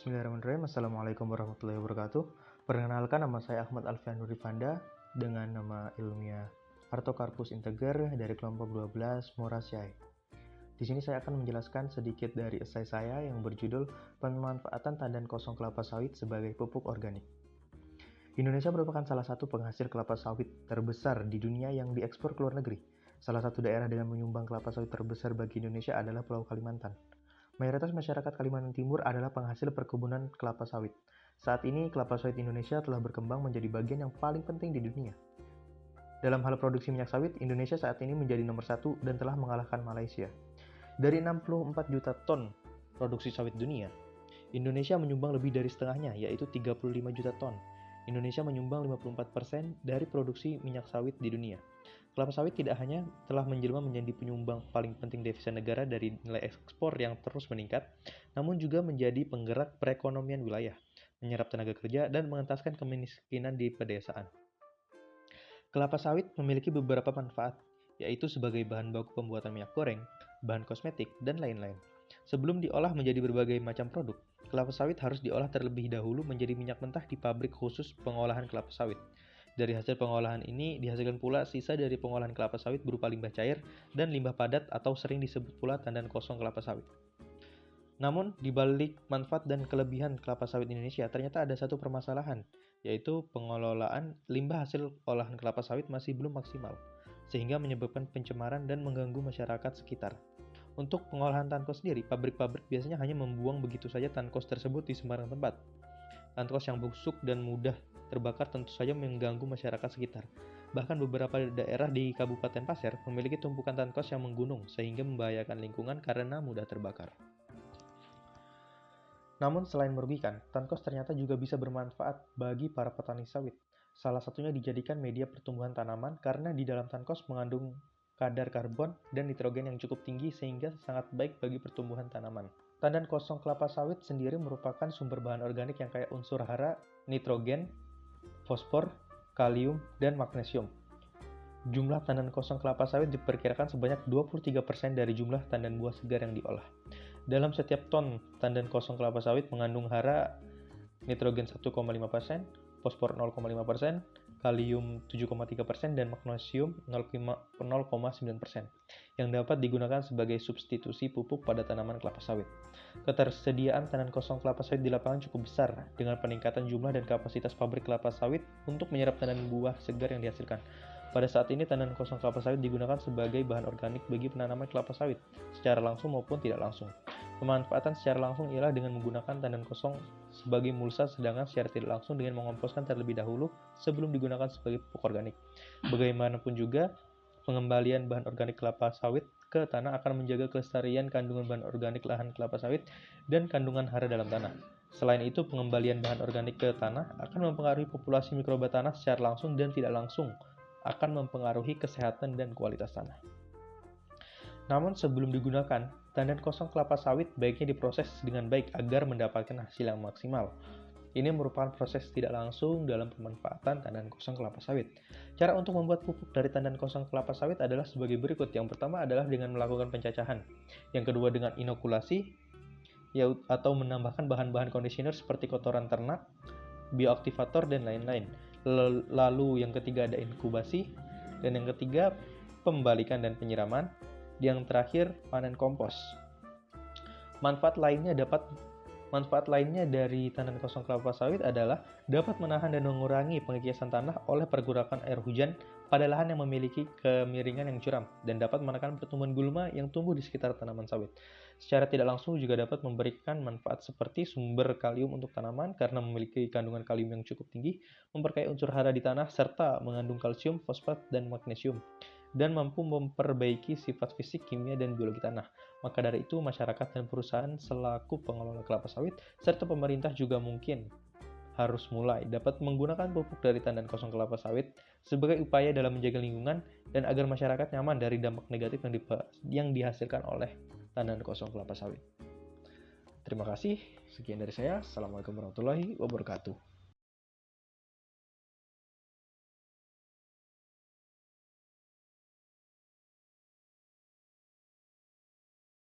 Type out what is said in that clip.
Bismillahirrahmanirrahim. Assalamualaikum warahmatullahi wabarakatuh. Perkenalkan, nama saya Ahmad Alfian Nurifanda dengan nama ilmiah Artocarpus integer dari kelompok 12 Moraceae. Di sini saya akan menjelaskan sedikit dari esai saya yang berjudul Pemanfaatan Tandan Kosong Kelapa Sawit sebagai Pupuk Organik. Indonesia merupakan salah satu penghasil kelapa sawit terbesar di dunia yang diekspor ke luar negeri. Salah satu daerah dengan menyumbang kelapa sawit terbesar bagi Indonesia adalah Pulau Kalimantan. Mayoritas masyarakat Kalimantan Timur adalah penghasil perkebunan kelapa sawit. Saat ini, kelapa sawit Indonesia telah berkembang menjadi bagian yang paling penting di dunia. Dalam hal produksi minyak sawit, Indonesia saat ini menjadi nomor 1 dan telah mengalahkan Malaysia. Dari 64 juta ton produksi sawit dunia, Indonesia menyumbang lebih dari setengahnya, yaitu 35 juta ton. Indonesia menyumbang 54% dari produksi minyak sawit di dunia. Kelapa sawit tidak hanya telah menjelma menjadi penyumbang paling penting devisa negara dari nilai ekspor yang terus meningkat, namun juga menjadi penggerak perekonomian wilayah, menyerap tenaga kerja, dan mengentaskan kemiskinan di pedesaan. Kelapa sawit memiliki beberapa manfaat, yaitu sebagai bahan baku pembuatan minyak goreng, bahan kosmetik, dan lain-lain. Sebelum diolah menjadi berbagai macam produk, kelapa sawit harus diolah terlebih dahulu menjadi minyak mentah di pabrik khusus pengolahan kelapa sawit. Dari hasil pengolahan ini dihasilkan pula sisa dari pengolahan kelapa sawit berupa limbah cair dan limbah padat atau sering disebut pula tandan kosong kelapa sawit. Namun, di balik manfaat dan kelebihan kelapa sawit Indonesia, ternyata ada satu permasalahan, yaitu pengelolaan limbah hasil olahan kelapa sawit masih belum maksimal, sehingga menyebabkan pencemaran dan mengganggu masyarakat sekitar. Untuk pengolahan tankos sendiri, pabrik-pabrik biasanya hanya membuang begitu saja tankos tersebut di sembarang tempat. Tankos yang busuk dan mudah terbakar tentu saja mengganggu masyarakat sekitar. Bahkan beberapa daerah di Kabupaten Pasir memiliki tumpukan tankos yang menggunung sehingga membahayakan lingkungan karena mudah terbakar. Namun selain merugikan, tankos ternyata juga bisa bermanfaat bagi para petani sawit. Salah satunya dijadikan media pertumbuhan tanaman karena di dalam tankos mengandung kadar karbon dan nitrogen yang cukup tinggi sehingga sangat baik bagi pertumbuhan tanaman. Tandan kosong kelapa sawit sendiri merupakan sumber bahan organik yang kaya unsur hara, nitrogen, fosfor, kalium, dan magnesium. Jumlah tandan kosong kelapa sawit diperkirakan sebanyak 23% dari jumlah tandan buah segar yang diolah. Dalam setiap ton tandan kosong kelapa sawit mengandung hara, nitrogen 1,5%, fosfor 0,5%, kalium 7,3%, dan magnesium 0,9% yang dapat digunakan sebagai substitusi pupuk pada tanaman kelapa sawit. Ketersediaan tandan kosong kelapa sawit di lapangan cukup besar dengan peningkatan jumlah dan kapasitas pabrik kelapa sawit untuk menyerap tandan buah segar yang dihasilkan. Pada saat ini, tandan kosong kelapa sawit digunakan sebagai bahan organik bagi penanaman kelapa sawit, secara langsung maupun tidak langsung. Pemanfaatan secara langsung ialah dengan menggunakan tandan kosong sebagai mulsa, sedangkan secara tidak langsung dengan mengomposkan terlebih dahulu sebelum digunakan sebagai pupuk organik. Bagaimanapun juga, pengembalian bahan organik kelapa sawit ke tanah akan menjaga kelestarian kandungan bahan organik lahan kelapa sawit dan kandungan hara dalam tanah. Selain itu, pengembalian bahan organik ke tanah akan mempengaruhi populasi mikroba tanah secara langsung dan tidak langsung akan mempengaruhi kesehatan dan kualitas tanah. Namun sebelum digunakan, tandan kosong kelapa sawit baiknya diproses dengan baik agar mendapatkan hasil yang maksimal. Ini merupakan proses tidak langsung dalam pemanfaatan tandan kosong kelapa sawit. Cara untuk membuat pupuk dari tandan kosong kelapa sawit adalah sebagai berikut. Yang pertama adalah dengan melakukan pencacahan. Yang kedua dengan inokulasi, atau menambahkan bahan-bahan kondisioner seperti kotoran ternak, bioaktivator, dan lain-lain. Lalu yang ketiga ada inkubasi, dan yang ketiga pembalikan dan penyiraman. Yang terakhir panen kompos. Manfaat lainnya dari tandan kosong kelapa sawit adalah dapat menahan dan mengurangi pengekiasan tanah oleh pergerakan air hujan pada lahan yang memiliki kemiringan yang curam dan dapat menekan pertumbuhan gulma yang tumbuh di sekitar tanaman sawit. Secara tidak langsung juga dapat memberikan manfaat seperti sumber kalium untuk tanaman karena memiliki kandungan kalium yang cukup tinggi, memperkaya unsur hara di tanah, serta mengandung kalsium, fosfat, dan magnesium, dan mampu memperbaiki sifat fisik, kimia, dan biologi tanah. Maka dari itu, masyarakat dan perusahaan selaku pengelola kelapa sawit, serta pemerintah juga mungkin harus mulai dapat menggunakan pupuk dari tandan kosong kelapa sawit sebagai upaya dalam menjaga lingkungan dan agar masyarakat nyaman dari dampak negatif yang dihasilkan oleh tandan kosong kelapa sawit. Terima kasih, sekian dari saya. Assalamualaikum warahmatullahi wabarakatuh.